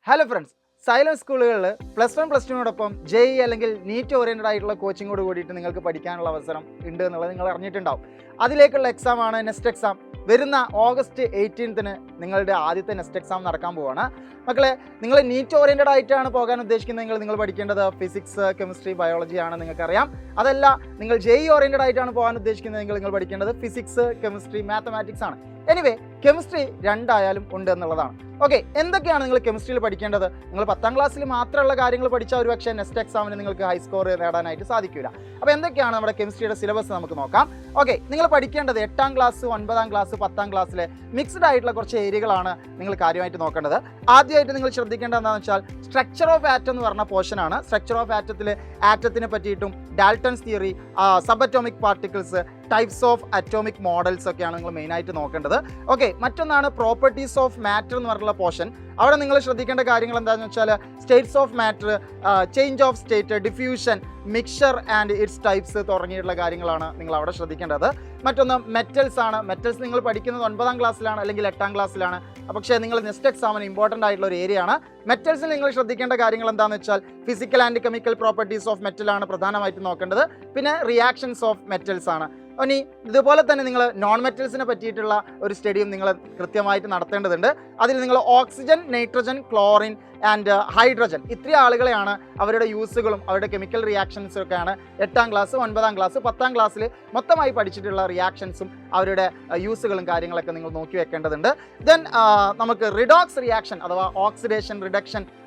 Hello friends, silence സ്കൂളുകളിൽ +1 +2നോടൊപ്പം JEE അല്ലെങ്കിൽ NEET oriented ആയിട്ടുള്ള കോച്ചിങ്ങോട് കൂടിയിട്ട് നിങ്ങൾക്ക് പഠിക്കാനുള്ള അവസരം ഉണ്ട് എന്നുള്ളത് നിങ്ങൾ അറിഞ്ഞിട്ടുണ്ടാവും. അതിലേക്കുള്ള എക്സാമാണ് നെക്സ്റ്റ് എക്സാം. വരുന്ന ഓഗസ്റ്റ് 18-ന് നിങ്ങളുടെ ആദ്യത്തെ നെക്സ്റ്റ് എക്സാം നടക്കാൻ പോവുകയാണ്. മക്കളെ, നിങ്ങൾ നീറ്റ് ഓറിയൻറ്റഡ് ആയിട്ടാണ് പോകാൻ ഉദ്ദേശിക്കുന്നതെങ്കിൽ നിങ്ങൾ പഠിക്കേണ്ടത് ഫിസിക്സ്, കെമിസ്ട്രി, ബയോളജി ആണ്. നിങ്ങൾക്കറിയാം. അതല്ല, നിങ്ങൾ JEE ഓറിയൻറ്റഡ് ആയിട്ടാണ് പോകാൻ ഉദ്ദേശിക്കുന്നതെങ്കിൽ നിങ്ങൾ പഠിക്കേണ്ടത് ഫിസിക്സ്, കെമിസ്ട്രി, മാത്തമാറ്റിക്സ് ആണ്. എനിവേ, കെമിസ്ട്രി രണ്ടായാലും ഉണ്ട് എന്നുള്ളതാണ്. ഓക്കെ, എന്തൊക്കെയാണ് നിങ്ങൾ കെമിസ്ട്രിയിൽ പഠിക്കേണ്ടത്? നിങ്ങൾ 10ാം ക്ലാസ്സിൽ മാത്രമുള്ള കാര്യങ്ങൾ പഠിച്ചാൽ ഒരു പക്ഷേ നെക്സ്റ്റ് എക്സാമിന് നിങ്ങൾക്ക് ഹൈ സ്കോർ നേടാനായിട്ട് സാധിക്കില്ല. അപ്പോൾ എന്തൊക്കെയാണ് നമ്മുടെ കെമിസ്ട്രിയുടെ സിലബസ് നമുക്ക് നോക്കാം. ഓക്കെ, നിങ്ങൾ പഠിക്കേണ്ടത് 8ാം ക്ലാസ്, 9ാം ക്ലാസ്, 10ാം ക്ലാസ്സിലെ മിക്സ്ഡ് ആയിട്ടുള്ള കുറച്ച് ഏരിയകളാണ് നിങ്ങൾ കാര്യമായിട്ട് നോക്കേണ്ടത്. ആദ്യമായിട്ട് നിങ്ങൾ ശ്രദ്ധിക്കേണ്ടത് എന്താണെന്ന് വെച്ചാൽ സ്ട്രക്ചർ ഓഫ് ആറ്റം എന്ന് പറഞ്ഞ പോർഷനാണ്. സ്ട്രക്ചർ ഓഫ് ആറ്റത്തിൽ ആറ്റത്തിനെ പറ്റിയിട്ടും Dalton's theory, sub atomic particles, types of atomic models ഒക്കെയാണ് നിങ്ങൾ മെയിനായിട്ട് നോക്കേണ്ടത്. ഓക്കെ, മറ്റൊന്നാണ് പ്രോപ്പർട്ടീസ് ഓഫ് മാറ്റർ എന്ന് പറഞ്ഞുള്ള പോർഷൻ. അവിടെ നിങ്ങൾ ശ്രദ്ധിക്കേണ്ട കാര്യങ്ങൾ എന്താണെന്ന് വെച്ചാൽ States of matter, change of state, diffusion, mixture and it's types തുടങ്ങിയിട്ടുള്ള കാര്യങ്ങളാണ് നിങ്ങൾ അവിടെ ശ്രദ്ധിക്കേണ്ടത്. മറ്റൊന്ന് മെറ്റൽസ് ആണ്. മെറ്റൽസ് നിങ്ങൾ പഠിക്കുന്നത് 9ാം ക്ലാസ്സിലാണ് അല്ലെങ്കിൽ 8ാം ക്ലാസ്സിലാണ്. പക്ഷേ നിങ്ങൾ നെക്സ്റ്റ് എക്സാമിന് ഇമ്പോർട്ടൻ്റ് ആയിട്ടുള്ള ഒരു ഏരിയ ആണ്. മെറ്റൽസിൽ നിങ്ങൾ ശ്രദ്ധിക്കേണ്ട കാര്യങ്ങൾ എന്താണെന്ന് വെച്ചാൽ physical and chemical properties of മെറ്റലാണ് പ്രധാനമായിട്ടും നോക്കേണ്ടത്. പിന്നെ റിയാക്ഷൻസ് ഓഫ് മെറ്റൽസ് ആണ്. ഇനി ഇതുപോലെ തന്നെ നിങ്ങൾ നോൺ മെറ്റൽസിനെ പറ്റിയിട്ടുള്ള ഒരു സ്റ്റഡിയും നിങ്ങൾ കൃത്യമായിട്ട് നടത്തേണ്ടതുണ്ട്. അതിൽ നിങ്ങൾ oxygen, nitrogen, chlorine and hydrogen ഇത്രയും ആളുകളെയാണ് അവരുടെ യൂസുകളും അവരുടെ കെമിക്കൽ റിയാക്ഷൻസും ഒക്കെയാണ് 8ാം ക്ലാസ്, 9ാം ക്ലാസ്, 10ാം ക്ലാസ്സിൽ മൊത്തമായി പഠിച്ചിട്ടുള്ള റിയാക്ഷൻസും അവരുടെ യൂസുകളും കാര്യങ്ങളൊക്കെ നിങ്ങൾ നോക്കി വെക്കേണ്ടതുണ്ട്. ദെൻ നമുക്ക് റിഡോക്സ് റിയാക്ഷൻ അഥവാ ഓക്സിഡേഷൻ,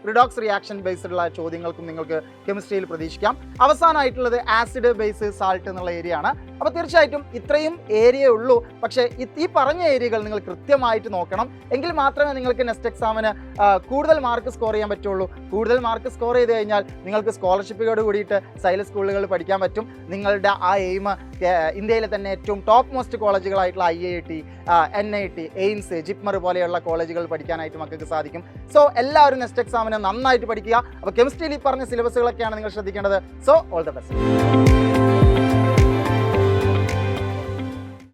റിഡോക്സ് റിയാക്ഷൻ ബേസ്ഡുള്ള ചോദ്യങ്ങൾക്കും നിങ്ങൾക്ക് കെമിസ്ട്രിയിൽ പ്രതീക്ഷിക്കാം. അവസാനമായിട്ടുള്ളത് ആസിഡ്, ബേസ്, സാൾട്ട് എന്നുള്ള ഏരിയ ആണ്. അപ്പോൾ തീർച്ചയായിട്ടും ഇത്രയും ഏരിയ ഉള്ളൂ. പക്ഷേ ഈ പറഞ്ഞ ഏരിയകൾ നിങ്ങൾ കൃത്യമായിട്ട് നോക്കണം. എങ്കിൽ മാത്രമേ നിങ്ങൾക്ക് നെക്സ്റ്റ് എക്സാമിന് കൂടുതൽ മാർക്ക് സ്കോർ ചെയ്യാൻ പറ്റുള്ളൂ. കൂടുതൽ മാർക്ക് സ്കോർ ചെയ്ത് കഴിഞ്ഞാൽ നിങ്ങൾക്ക് സ്കോളർഷിപ്പോട് കൂടിയിട്ട് സൈലൻസ് സ്കൂളുകളിൽ പഠിക്കാൻ പറ്റും. നിങ്ങളുടെ ആ എയിം ഇന്ത്യയിലെ തന്നെ ഏറ്റവും ടോപ്പ് മോസ്റ്റ് കോളേജുകളായിട്ടുള്ള IIT, NIT, എയിംസ്, ജിപ്മർ പോലെയുള്ള കോളേജുകൾ പഠിക്കാനായിട്ട് മക്കൾക്ക് സാധിക്കും. സോ എല്ലാവരും നെക്സ്റ്റ് എക്സാമിന് നന്നായിട്ട് പഠിക്കുക. അപ്പോൾ കെമിസ്ട്രിയിൽ ഈ പറഞ്ഞ സിലബസുകളൊക്കെയാണ് നിങ്ങൾ ശ്രദ്ധിക്കേണ്ടത്. So all the best.